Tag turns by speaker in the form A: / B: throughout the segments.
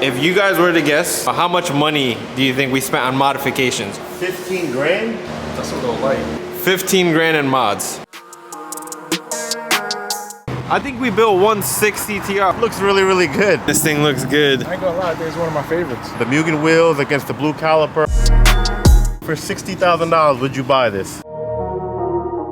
A: if you guys were to guess, how much money do you think we spent on modifications?
B: 15 grand?
C: That's a little light.
A: 15 grand in mods. I think we built 160 TR.
B: Looks really, really good.
A: This thing looks good.
C: I ain't gonna lie, I think it's one of my favorites.
B: The Mugen wheels against the blue caliper. For $60,000, would you buy this?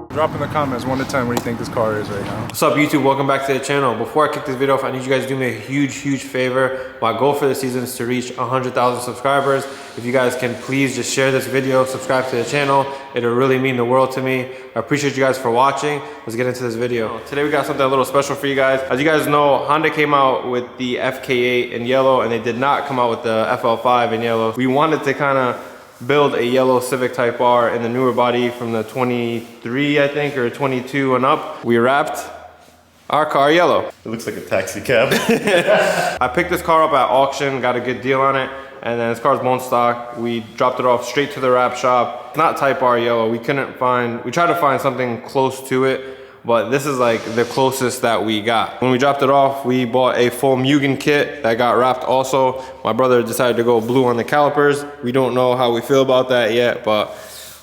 C: Drop in the comments 1 to 10 what do you think this car is right now.
A: What's up YouTube, welcome back to the channel. Before I kick this video off, I need you guys to do me a huge favor. My goal for the season is to reach 100,000 subscribers. If you guys can please just share this video, subscribe to the channel. It'll really mean the world to me. I appreciate you guys for watching. Let's get into this video. Today we got something a little special for you guys. As you guys know, Honda came out with the FK8 in yellow and they did not come out with the FL5 in yellow. We wanted to kind of build a yellow Civic Type-R in the newer body from the 23, I think, or 22 and up. We wrapped our car yellow.
B: It looks like a taxi cab.
A: I picked this car up at auction, got a good deal on it, and then this car's bone stock. We dropped it off straight to the wrap shop. It's not Type-R yellow. We tried to find something close to it, but this is like the closest that we got. When we dropped it off, we bought a full Mugen kit that got wrapped also. My brother decided to go blue on the calipers. We don't know how we feel about that yet, but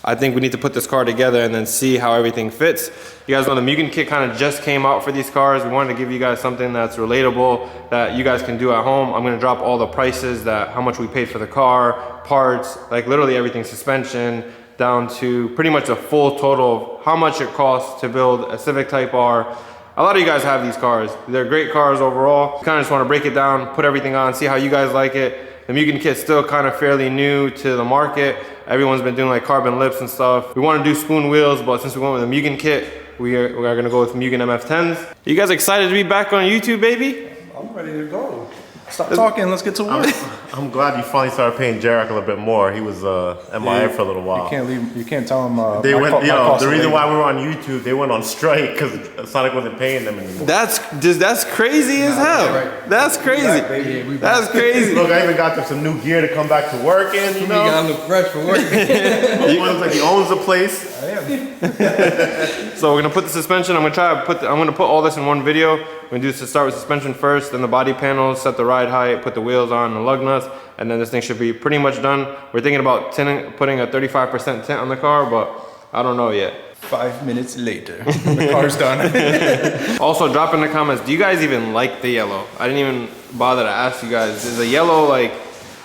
A: I think we need to put this car together and then see how everything fits. You guys know the Mugen kit kind of just came out for these cars. We wanted to give you guys something that's relatable that you guys can do at home. I'm gonna drop all the prices, how much we paid for the car, parts, like literally everything, suspension, down to pretty much a full total of how much it costs to build a Civic Type-R. A lot of you guys have these cars. They're great cars overall. Kind of just want to break it down, put everything on, see how you guys like it. The Mugen kit's still kind of fairly new to the market. Everyone's been doing like carbon lips and stuff. We want to do spoon wheels, but since we went with the Mugen kit, we are gonna go with Mugen MF10s. You guys excited to be back on YouTube, baby?
C: I'm ready to go. Stop talking, let's get to work.
B: I'm glad you finally started paying Jarek a little bit more. He was MIA for a little while.
C: You can't tell him.
B: The reason why we were on YouTube, they went on strike because Sonic wasn't paying them anymore.
A: That's crazy as hell. Right. That's crazy. That's crazy.
B: Look, I even got them some new gear to come back to work in. You know,
D: you gotta look fresh for work.
B: He looks like he owns the place.
C: I am.
A: So we're gonna put the suspension. I'm gonna put all this in one video. We're gonna start with suspension first, then the body panels, set the ride height, put the wheels on, the lug nuts, and then this thing should be pretty much done. We're thinking about putting a 35% tint on the car, but I don't know yet.
C: 5 minutes later, the car's done.
A: Also, drop in the comments, do you guys even like the yellow? I didn't even bother to ask you guys. Is the yellow like,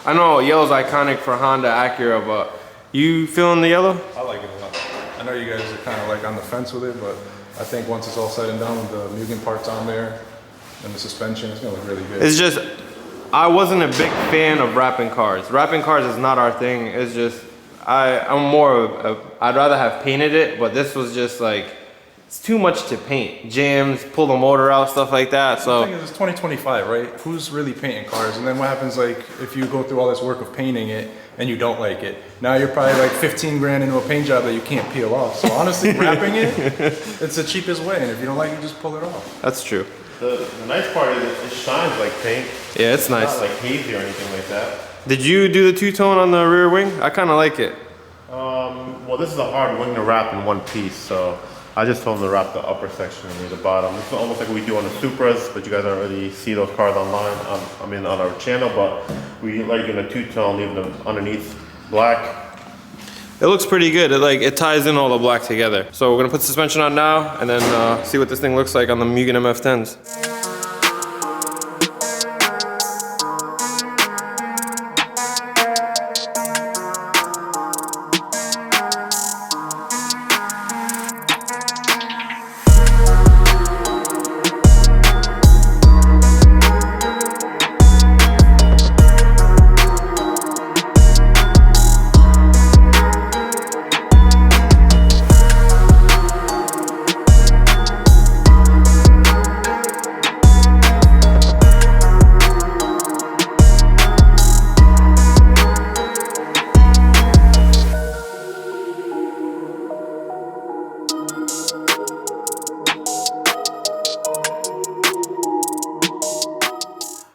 A: I know yellow's iconic for Honda, Acura, but you feeling the yellow?
C: I like it a lot. I know you guys are kind of like on the fence with it, but I think once it's all said and done with the Mugen parts on there and the suspension, it's gonna look really good.
A: It's just, I wasn't a big fan of wrapping cars. Wrapping cars is not our thing. It's just, I'm more of I'd rather have painted it, but this was just like, it's too much to paint. Jams, pull the motor out, stuff like that. So
C: the thing is, it's 2025, right? Who's really painting cars? And then what happens like if you go through all this work of painting it and you don't like it? Now you're probably like 15 grand into a paint job that you can't peel off. So honestly, wrapping it, it's the cheapest way. And if you don't like it, just pull it off.
A: that's true.
B: The nice part is it shines like paint.
A: Yeah, it's nice.
B: Not like hazy or anything like that.
A: Did you do the two-tone on the rear wing? I kind of like it.
B: Well, this is a hard wing to wrap in one piece, so I just told them to wrap the upper section and the bottom. It's almost like we do on the Supras, but you guys don't really see those cars online. On our channel, but we like doing a two-tone, leaving them underneath black.
A: It looks pretty good. It ties in all the black together. So we're gonna put suspension on now and then see what this thing looks like on the Mugen MF10s.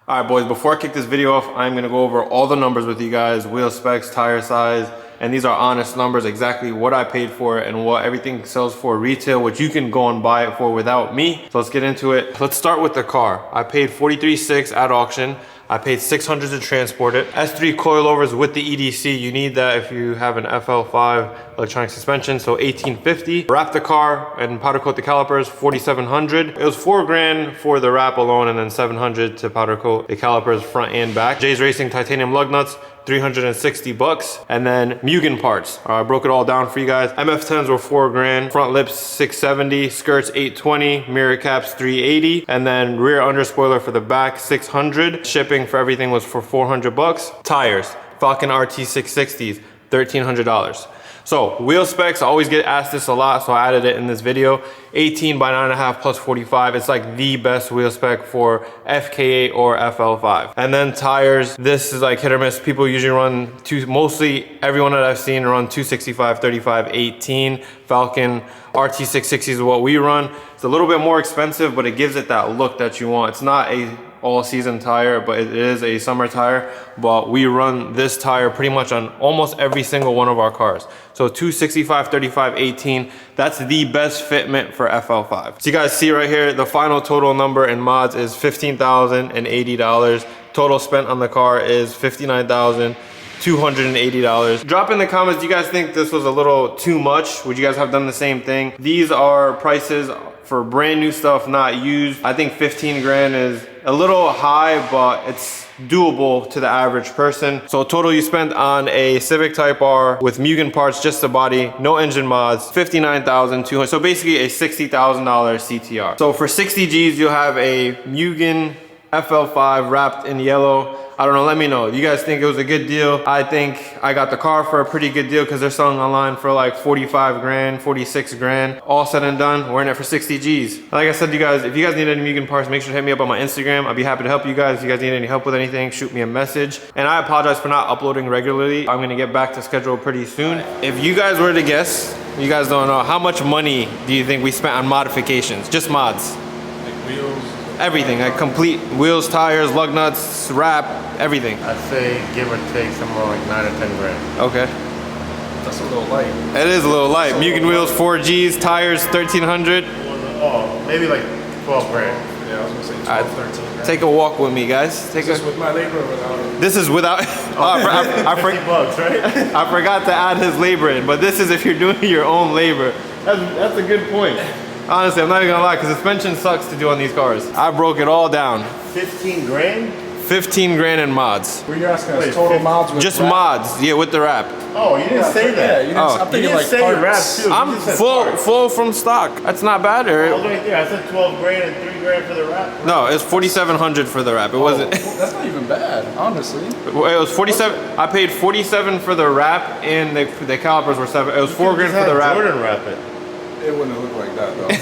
A: All right, boys, before I kick this video off, I'm gonna go over all the numbers with you guys, wheel specs, tire size, and these are honest numbers, exactly what I paid for it and what everything sells for retail, which you can go and buy it for without me. So let's get into it. Let's start with the car. I paid $43,600 at auction. I paid $600 to transport it. S3 coilovers with the EDC. You need that if you have an FL5 electronic suspension. So $1,850. Wrap the car and powder coat the calipers, $4,700. It was $4 grand for the wrap alone, and then $700 to powder coat the calipers front and back. Jay's Racing titanium lug nuts, $360. And then Mugen parts. I broke it all down for you guys. MF10s were $4 grand. Front lips $670. Skirts $820. Mirror caps $380. And then rear under spoiler for the back $600. Shipping for everything was for $400. Tires, Falcon RT 660s, $1,300. So wheel specs, I always get asked this a lot, so I added it in this video. 18 by 9.5 plus 45. It's like the best wheel spec for FK8 or FL5. And then tires, this is like hit or miss. People usually run mostly everyone that I've seen run 265, 35, 18. Falcon RT 660 is what we run. It's a little bit more expensive, but it gives it that look that you want. It's not a all-season tire, but it is a summer tire. But we run this tire pretty much on almost every single one of our cars. So 265, 35, 18, that's the best fitment for FL5. So you guys see right here, the final total number in mods is $15,080. Total spent on the car is $59,280. Drop in the comments, do you guys think this was a little too much? Would you guys have done the same thing? These are prices for brand new stuff, not used. I think 15 grand is a little high, but it's doable to the average person. So total you spent on a Civic Type-R with Mugen parts, just the body, no engine mods, $59,200. So basically a $60,000 CTR. So for 60 G's, you'll have a Mugen FL5 wrapped in yellow. I don't know, let me know. You guys think it was a good deal? I think I got the car for a pretty good deal because they're selling online for like 45 grand, 46 grand. All said and done, we're in it for 60 G's. Like I said, you guys, if you guys need any Mugen parts, make sure to hit me up on my Instagram. I'll be happy to help you guys. If you guys need any help with anything, shoot me a message. And I apologize for not uploading regularly. I'm gonna get back to schedule pretty soon. If you guys were to guess, you guys don't know, how much money do you think we spent on modifications? Just mods.
C: Like wheels?
A: Everything, like complete wheels, tires, lug nuts, wrap, everything.
B: I'd say give or take somewhere like 9 or 10 grand.
A: Okay.
C: That's a little light.
A: It is a little light. Mugen wheels, 4 Gs, tires, 1,300.
B: Oh, maybe like 12 grand.
C: Yeah, I was gonna say 12, 13 grand.
A: Take a walk with me, guys.
C: Is this with my labor or without it?
A: This is without. I
B: 50 bucks, right?
A: I forgot to add his labor in, but this is if you're doing your own labor. That's a good point. Honestly, I'm not even gonna lie, because suspension sucks to do on these cars. I broke it all down.
B: 15 grand?
A: 15 grand in mods.
C: Were you asking us
B: Wait,
C: total mods with
A: Just
C: wrap?
A: mods, yeah, with the wrap.
B: Oh, you didn't say
C: Yeah,
B: that.
C: you didn't,
A: Oh.
C: I'm
B: You
C: thinking
B: didn't
C: like
B: say
C: parts.
B: wrap too.
A: I'm
B: You just said
A: full
B: parts.
A: from stock. That's not bad,
B: I was
A: or
B: right there. I said 12 grand and 3 grand for the wrap.
A: no? It's 4,700 for the wrap. It wasn't.
C: That's not even bad, honestly.
A: It was 47. I paid 47 for the wrap, and the calipers were 7. It was 4 grand for the wrap.
B: Jordan wrap it.
C: It wouldn't look like that though. No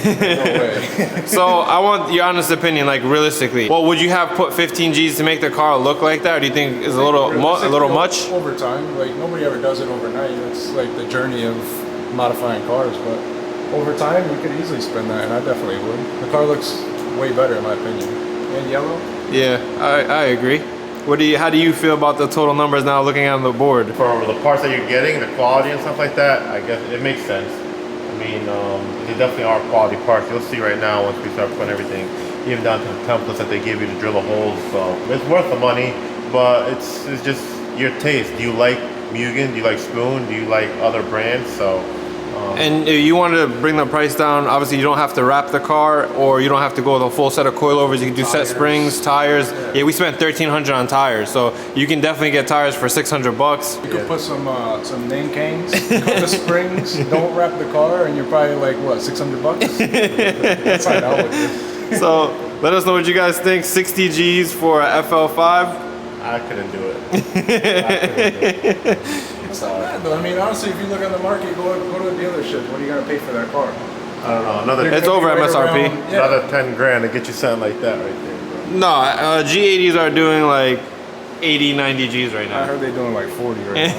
C: way.
A: So I want your honest opinion, like realistically. Well, would you have put 15 G's to make the car look like that, or do you think it's a little much?
C: Over time, like nobody ever does it overnight. It's like the journey of modifying cars, but over time you could easily spend that, and I definitely would. The car looks way better in my opinion. And yellow?
A: Yeah, I agree. How do you feel about the total numbers now looking on the board?
B: For the parts that you're getting, the quality and stuff like that, I guess it makes sense. I mean, they definitely are quality parts. You'll see right now once we start putting everything, even down to the templates that they give you to drill the holes. So it's worth the money, but it's just your taste. Do you like Mugen? Do you like Spoon? Do you like other brands? So.
A: And if you wanted to bring the price down, obviously you don't have to wrap the car, or you don't have to go with a full set of coilovers. You can do set springs, tires. Yeah, we spent $1,300 on tires, so you can definitely get tires for $600.
C: You could put some name canes, cut the springs, don't wrap the car, and you're probably like what, $600? That's how that would be.
A: So let us know what you guys think. 60 G's for a FL5.
B: I couldn't do it.
C: It's not bad though. I mean, honestly, if you look at the market, go to a dealership. What are you gonna pay for that car?
B: I don't know. Another
A: It's over MSRP.
B: another 10 grand to get you something like that right there, bro.
A: No, G80s are doing like 80, 90 G's right
C: I
A: now.
C: heard they're doing like 40 right now.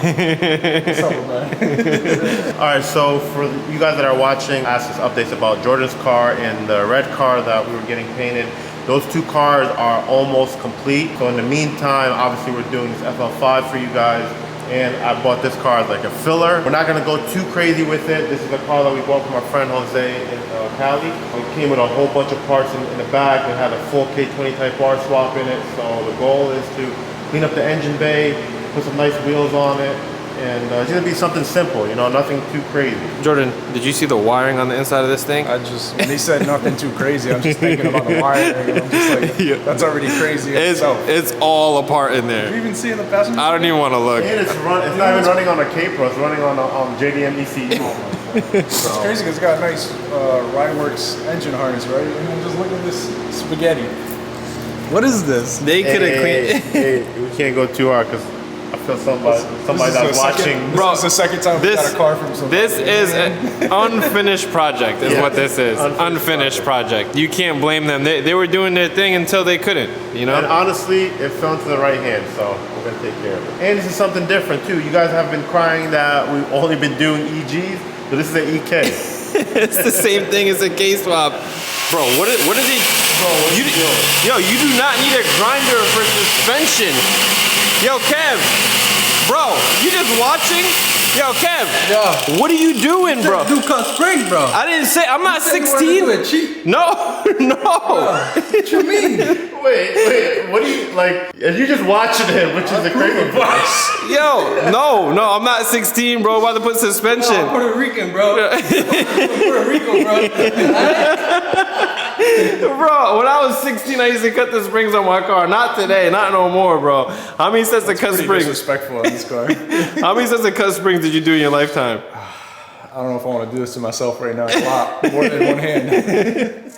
C: What's up, man?
B: All right, so for you guys that are watching, asked us updates about Jordan's car and the red car that we were getting painted. Those two cars are almost complete. So in the meantime, obviously we're doing this FL5 for you guys. and I bought this car as like a filler. We're not gonna go too crazy with it. This is a car that we bought from our friend Jose in Cali. It came with a whole bunch of parts in the back. It had a full ktuned Type-R swap in it. So the goal is to clean up the engine bay, put some nice wheels on it, and it's gonna be something simple, you know, nothing too crazy.
A: Jordan, did you see the wiring on the inside of this thing?
C: When he said nothing too crazy, I'm just thinking about the wiring, and I'm just like, that's already crazy in itself.
A: It's all apart in
C: Did you
A: there.
C: even see in the passenger?
A: I don't even want to look.
B: And it's not even running on a K-Pro, it's running on a JDM ECU.
C: It's crazy because it's got a nice Rideworks engine harness, right? And then just look at this spaghetti. What is this?
A: They could have cleaned.
B: Hey, we can't go too hard because I feel somebody that's watching.
A: Bro,
C: This is the second time we got a car from somebody.
A: This is an unfinished project is what this is. Unfinished project. You can't blame them. They were doing their thing until they couldn't, you know?
B: And honestly, it fell into the right hand, so we're gonna take care of it. And this is something different too. You guys have been crying that we've only been doing EGs, but this is an EK.
A: It's the same thing as a K-swap. Bro, what is he?
B: Bro, what are you doing?
A: Yo, you do not need a grinder for suspension. Yo, Kev. Bro, you just watching? Yo, Kev.
D: Yeah.
A: What are you doing, bro?
D: Do cut spring, bro.
A: I didn't say, I'm not
D: You wanna do
A: 16.
D: it cheap.
A: No, no.
D: What you mean?
B: Wait, what do you, like, are you just watching him, which is the crazy part?
A: Yo, no, I'm not 16, bro. I'm about to put suspension.
D: No, Puerto Rican, bro. Puerto Rico, bro.
A: Bro, when I was 16, I used to cut the springs on my car. Not today, not no more, bro. How many sets of cut
C: Pretty
A: springs?
C: disrespectful on this car.
A: How many sets of cut springs did you do in your lifetime?
C: I don't know if I want to do this to myself right now. A lot more than one hand.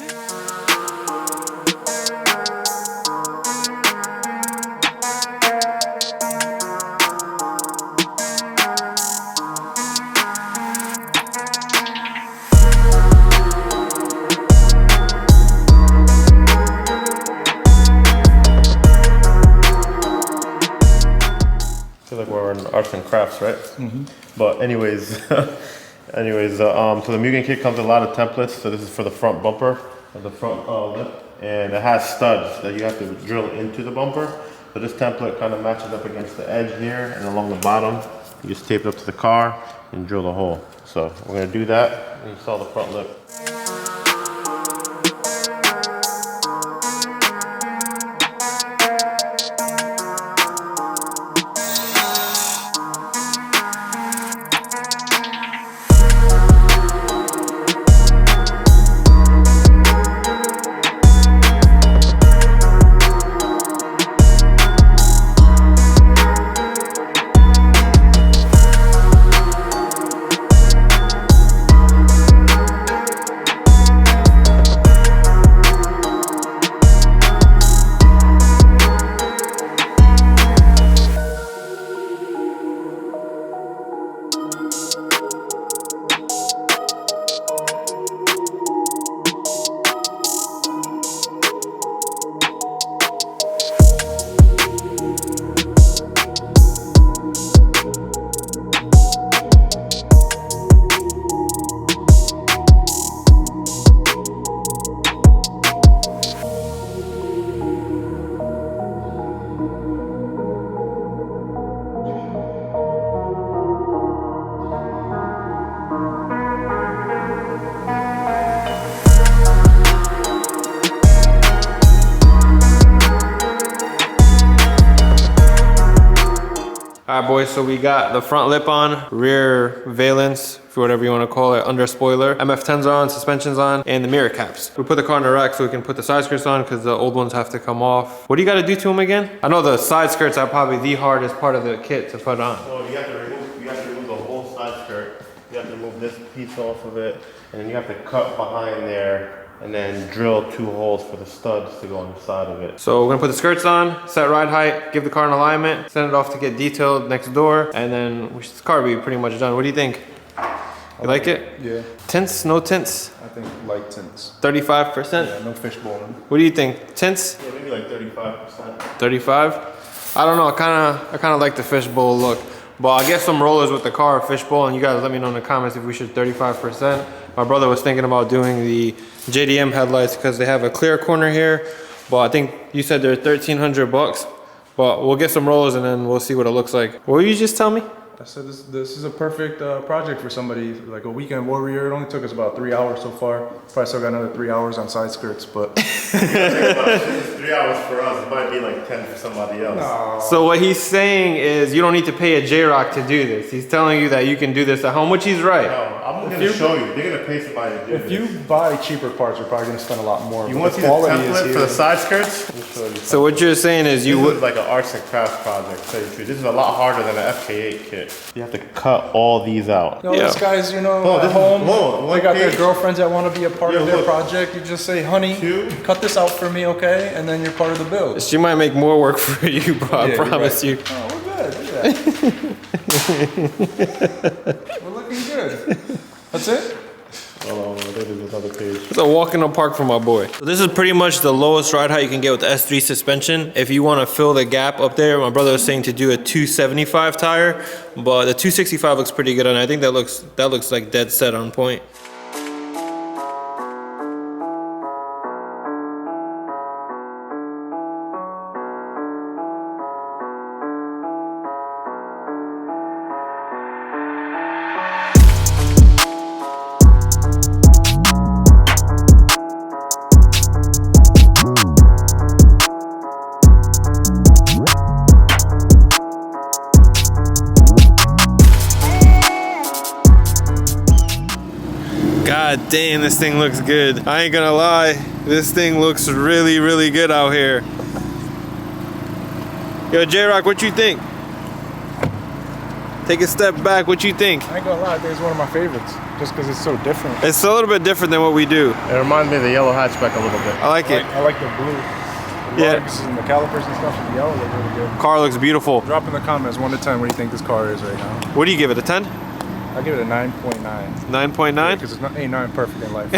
B: I feel like we're in arts and crafts, right? But anyways, so the Mugen kit comes with a lot of templates. So this is for the front bumper, or the front lip, and it has studs that you have to drill into the bumper. So this template kind of matches up against the edge here, and along the bottom, you just tape it up to the car and drill the hole. So we're gonna do that and install the front lip.
A: All right, boys, so we got the front lip on, rear valence, for whatever you want to call it, under spoiler. MF10s are on, suspension's on, and the mirror caps. We put the car in the rack so we can put the side skirts on because the old ones have to come off. What do you got to do to them again? I know the side skirts are probably the hardest part of the kit to put on.
B: So you have to remove the whole side skirt. You have to remove this piece off of it, and then you have to cut behind there and then drill 2 holes for the studs to go on the side of it.
A: So we're gonna put the skirts on, set ride height, give the car an alignment, send it off to get detailed next door, and then this car will be pretty much done. What do you think? You like it?
C: Yeah.
A: Tints, no tints?
C: I think light tints.
A: 35%?
C: Yeah, no fishbone.
A: What do you think? Tints?
B: Yeah, maybe like 35%.
A: 35? I don't know, I kinda like the fishbowl look. But I'll get some rollers with the car, fishbowl, and you guys let me know in the comments if we should 35%. My brother was thinking about doing the JDM headlights because they have a clear corner here, but I think you said they're 1,300 bucks. But we'll get some rollers and then we'll see what it looks like. What were you just telling me?
C: I said this is a perfect project for somebody, like a weekend warrior. It only took us about 3 hours so far. Probably still got another 3 hours on side skirts, but.
B: It's 3 hours for us. It might be like 10 for somebody else.
C: No.
A: So what he's saying is you don't need to pay a J-Rock to do this. He's telling you that you can do this at home, which he's right.
B: No, I'm going to show you. They're going to pay somebody to do
C: If
B: this.
C: you buy cheaper parts, you're probably going to spend a lot more.
B: You want to see the template for the side skirts? Let me show you.
A: So what you're saying is you
B: This
A: would
B: is like an arts and crafts project. Tell you the truth. This is a lot harder than an FK8 kit. You have to cut all these out.
C: You know, these guys, you know,
B: Oh,
C: at
B: this is-
C: home,
B: whoa,
C: they got their
B: page.
C: girlfriends that want to be a part
B: Yeah,
C: of their
B: look.
C: project. You just say, honey, cut this out for me, okay? And then you're part of the build.
A: she might make more work for you, bro. I
C: Yeah, you're
A: promise
C: right.
A: you.
C: Oh, we're good. Look at that. We're looking good. That's it?
B: Hold on, there's another page.
A: It's a walk in the park for my boy. So this is pretty much the lowest ride height you can get with the S3 suspension. If you want to fill the gap up there, my brother was saying to do a 275 tire, but the 265 looks pretty good, and I think that looks like dead set on point. God damn, this thing looks good. I ain't gonna lie, this thing looks really, really good out here. Yo, J-Rock, what you think? Take a step back, what you think?
C: I ain't gonna lie, I think it's one of my favorites, just because it's so different.
A: It's a little bit different than what we do.
B: It reminds me of the yellow hatchback a little bit.
A: I like it.
C: I like the blue. The
A: Yeah.
C: lugs and the calipers and stuff, and the yellow look really good.
A: Car looks beautiful.
C: Drop in the comments 1 to 10 what do you think this car is right now.
A: What do you give it, a 10?
C: I'll give it a 9.9.
A: 9.9?
C: Because it's not, ain't nothing perfect in life.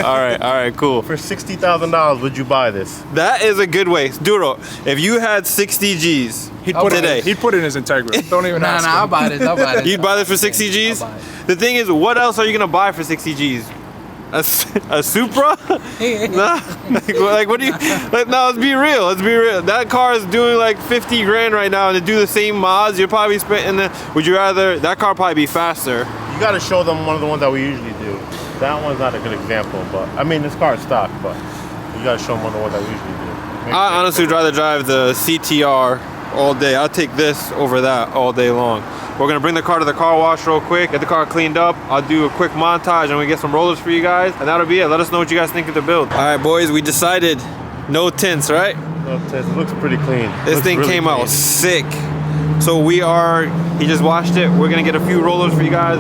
A: All right, cool.
B: For $60,000, would you buy this?
A: That is a good way. Duro, if you had 60 G's
C: He'd put
A: today,
C: he'd put it in his integra. Don't even ask him.
D: I'll buy this. I'll buy this.
A: you'd buy this for 60 G's?
D: I'll buy it.
A: The thing is, what else are you gonna buy for 60 G's? A Supra? Nah, like what do you, like, no, let's be real, That car is doing like 50 grand right now, and to do the same mods, you're probably spending would you rather, that car probably be faster.
B: You got to show them one of the ones that we usually do. That one's not a good example, but I mean, this car is stock, but you got to show them one of the ones that we usually do.
A: I honestly would rather drive the CTR all day. I'll take this over that all day long. We're gonna bring the car to the car wash real quick, get the car cleaned up. I'll do a quick montage and we get some rollers for you guys, and that'll be it. Let us know what you guys think of the build. All right, boys, we decided no tints, right?
B: It looks pretty clean.
A: This thing
B: really
A: came
B: clean.
A: out sick. So he just washed it. We're gonna get a few rollers for you guys,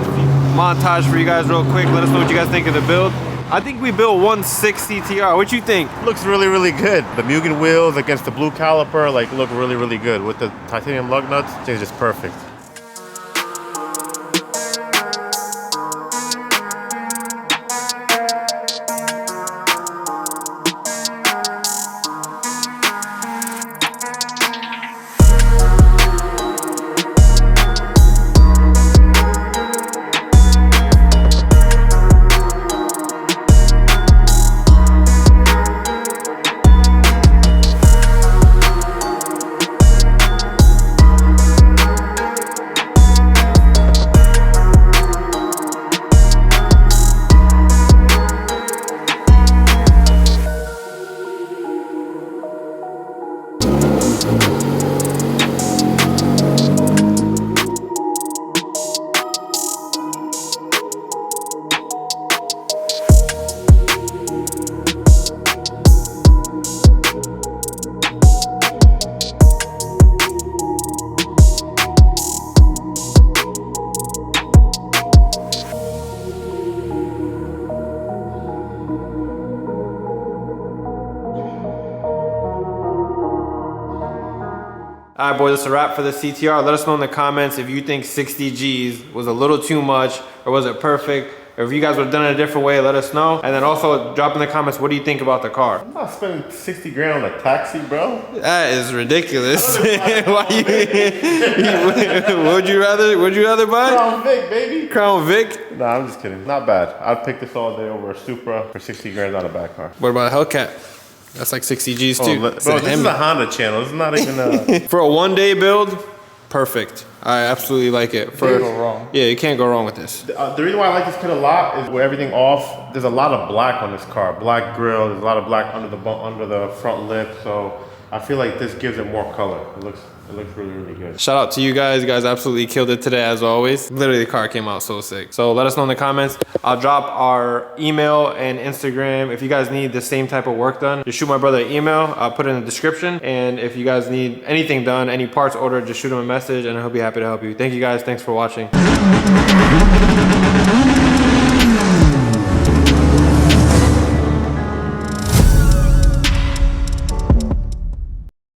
A: montage for you guys real quick. Let us know what you guys think of the build. I think we built 160 TR. What you think?
B: Looks really, really good. The Mugen wheels against the blue caliper, like, look really, really good. With the titanium lug nuts, it's just perfect.
A: All right, boys, that's a wrap for the CTR. Let us know in the comments if you think 60 G's was a little too much, or was it perfect, or if you guys would have done it a different way, let us know. And then also drop in the comments, what do you think about the car?
B: I'm not spending 60 grand on a taxi, bro.
A: That is ridiculous. Why would you rather buy?
B: Crown Vic, baby.
A: Crown Vic?
B: Nah, I'm just kidding. Not bad. I'd pick this all day over a Supra for 60 grand on a bad car.
A: What about a Hellcat? That's like 60 G's
B: Oh,
A: too.
B: bro, this is a Honda channel. It's not even a...
A: For a one-day build, perfect. I absolutely like it.
C: Can't go wrong.
A: Yeah, you can't go wrong with this.
B: The reason why I like this kit a lot is with everything off, there's a lot of black on this car. Black grille, there's a lot of black under the front lip, so I feel like this gives it more color. It looks really, really good.
A: Shout out to you guys. You guys absolutely killed it today as always. Literally the car came out so sick. So let us know in the comments. I'll drop our email and Instagram. If you guys need the same type of work done, just shoot my brother an email. I'll put it in the description. And if you guys need anything done, any parts ordered, just shoot him a message and he'll be happy to help you. Thank you guys. Thanks for watching.